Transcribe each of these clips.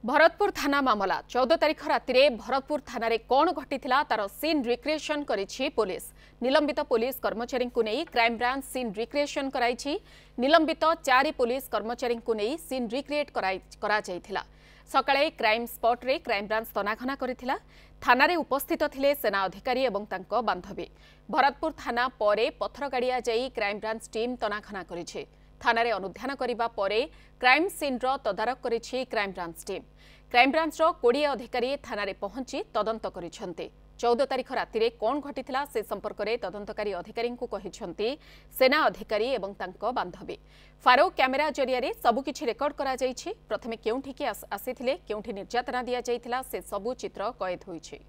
भरतपुर थाना मामला 14 तारिख राति भरतपुर थाना रे कौन घटी तार सीन रिक्रिएशन करिछि पुलिस। निलंबित पुलिस कर्मचारी को नहीं क्राइम ब्रांच सीन रिक्रिएशन कराइछि। निलंबित 4 पुलिस कर्मचारी को नहीं सीन रिक्रिएट करा जायथिला। सकाळे क्राइम स्पॉट रे क्राइम ब्रांच तनाखना करिथिला। थाना रे उपस्थित थिले सेना अधिकारी एवं तांको बांधवी। भरतपुर थाना परे पथरगाड़िया जाई क्राइम ब्रांच टीम तनाखना करिछि। थाना रे अनुध्यान करिबा परे क्राइम सीन रो तदारक करिछि crime branch team. Crime branch रो 20 अधिकारी थाना रे पहुंची तदंत करिछन्ते। 14 तारिख राति कौन घटिथिला से संपर्क में तदंतकारी अधिकारी को कहिछन्ते सेना अधिकारी एवं तांको बांधवी। फारो कैमेरा जरिया रे सबुकिछि रेकर्ड करा जाइछि। प्रथमे केउठी के आसीथिले केउठी निर्यातना दिया जाइथिला से सबु चित्र कैद होइछि।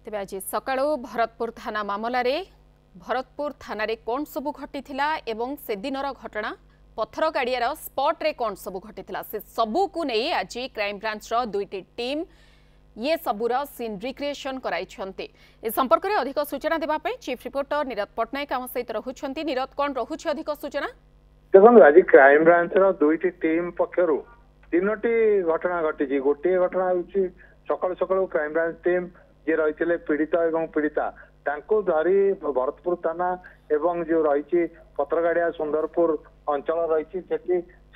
तेबे आज सकाळो भरतपुर थाना मामला रे भरतपुर थाना रे कौन सबु घटिथिला एवं से दिनर घटना पत्थर गाड़ियार स्पॉट रे कौन सबु घटिथिला से सबु को नहीं आज क्राइम ब्रांच रो 2टी टीम ये सबुर सीन रिक्रिएशन कराइछन्ते। ए संपर्क में अधिक सूचना देबा पई चीफ रिपोर्टर नीरद पटनायक आम सहित रहुछन्ती। नीरद कौन रहुछि अधिक सूचना? देखो आज क्राइम ब्रांच रो 2टी टीम पक्षरु 3टी घटना घटी। गोटे घटना होछि सकाळ सकाळ क्राइम ब्रांच टीम जे रही पीड़ित एवं पीड़िता धरी भरतपुर थाना एवं जो रही पत्रगाड़िया सुंदरपुर अंचल रही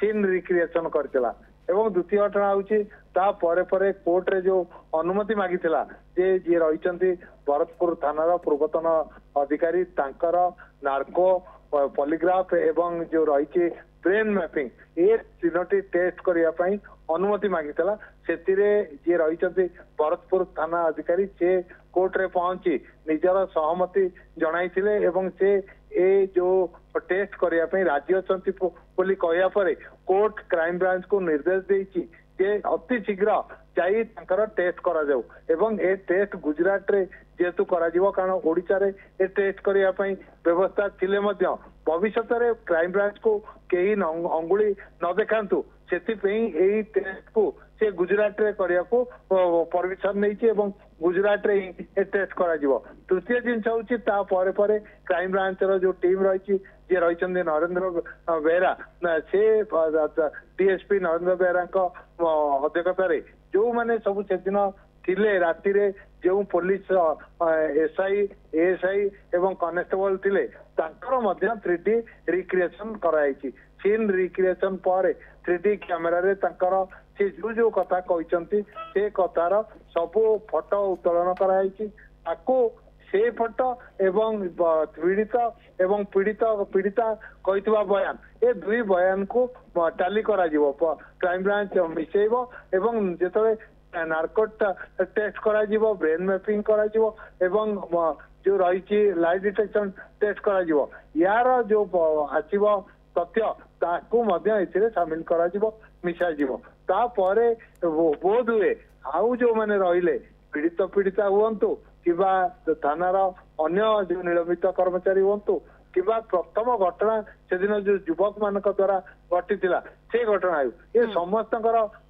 सीन रिक्रिएशन करथिला। एवं द्वितीय घटना होछि परे कोर्ट रे जो अनुमति मागी थिला जे जे रही भरतपुर थानार पूर्वतन अधिकारी तांकर नार्को पॉलीग्राफ एवं जो रही ब्रेन मैपिंग ये 3टी टेस्ट करने अनुमति मागिला। से जी रही भरतपुर थाना अधिकारी से कोर्ट रे पहुंची निजर सहमति जनाइथिले एवं से ए जो टेस्ट करने राजी अछंती बोली कहया परे कोर्ट क्राइम ब्रांच को निर्देश देछि जे अति शीघ्र जाई तांकर टेस्ट करा जाऊ एवं ए टेस्ट गुजरात रे जेतु करा जीवो कारण ओडिसा रे ए टेस्ट करिया पई व्यवस्था थिले मध्य भविष्यत रे क्राइम ब्रांच को केही अंगुली न देखांतु सेति पई एही टेस्ट को से गुजरात रे करिया को परमिशन नैछि एवं गुजरात रे ए टेस्ट करा जीवो। तृतीय जिनस होछि ता परे परे क्राइम ब्रांच रो जो टीम रहिछि जे रहिछन्ते नरेंद्र बेहरा से डीएसपी नरेंद्र बेहरा को अध्यक्षता रे जो माने सब सेदिन थिले राति रे जो पुलिस एसआई एएसआई एवं कनेस्टेबल थिले तांकर मध्य 3D रिक्रिएशन कराइछि। सीन रिक्रिएशन पर 3D कैमेरा रे तांकर से जो कथा कहिसंती से कथार सब फोटो उत्तोलन कराइछि। ताको से फोटो एवं पीड़ित एवं पीड़िता कहितबा बयान ए दुई बयान को टाली करा जीवो क्राइम ब्रांच मिसेइबो एवं जेतले नार्कोट टेस्ट करा जीवो ब्रेन मैपिंग करा जीवो एवं जो रही लाई डिटेक्शन टेस्ट करा जीवो। यार जो आसीबो तथ्य ताकू मध्य एथिरे शामिल करा जीवो मिसा जीवो। ता परे बोध हुए आउ जो माने रहिले पीड़िता हुअंतु किबा थानार अन्य जो निलंबित कर्मचारी हुअंतु किबा प्रथम घटना से दिन जो युवक मान द्वारा घटी से घटना ये समस्त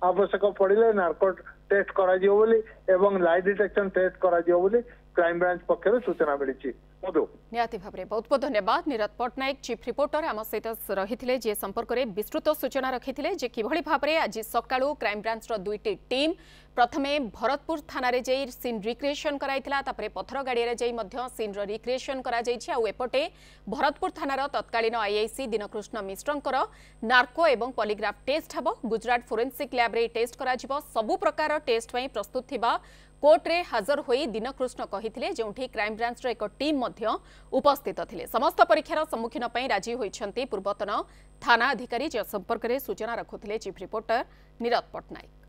आवश्यक पड़े नार्को टेस्ट करा जिवो बोली एवं लाई डिटेक्शन टेस्ट करा जिवो बोली क्राइम ब्रांच पक्षर सूचना मिली। निहाती भाव में बहुत बहुत धन्यवाद नीरद पटनायक चीफ रिपोर्टर आम सहित रही जे संपर्क में विस्तृत सूचना रखी जे किभली भाव में आज सकाळू क्राइम ब्रांच रो 2टी टीम प्रथमे भरतपुर थाना रे जाई सीन रिक्रिएशन कराइथिला तापरे पत्थर गाड़िया जाई मध्य सीन रो रिक्रिएशन करा जाइछि। आ एपटे भरतपुर थानार तत्कालीन आईआईसी दिनकृष्ण मिश्रंकर नार्को एवं पॉलीग्राफ टेस्ट हबो। गुजरात फोरेंसिक लैब रे टेस्ट करा जिवो। सबु प्रकार टेस्ट पई प्रस्तुत थिबा कोर्ट रे हाजर होई दिनकृष्ण कहिथिले जोंठी क्राइम ब्रांच रो एक टीम मध्य उपस्थित थिले। समस्त परीक्षार सम्मुखीन पई राजी होइछन्ती पूर्वतन थाना अधिकारी जे संपर्क में सूचना रखुथिले चीफ रिपोर्टर नीरद पटनायक।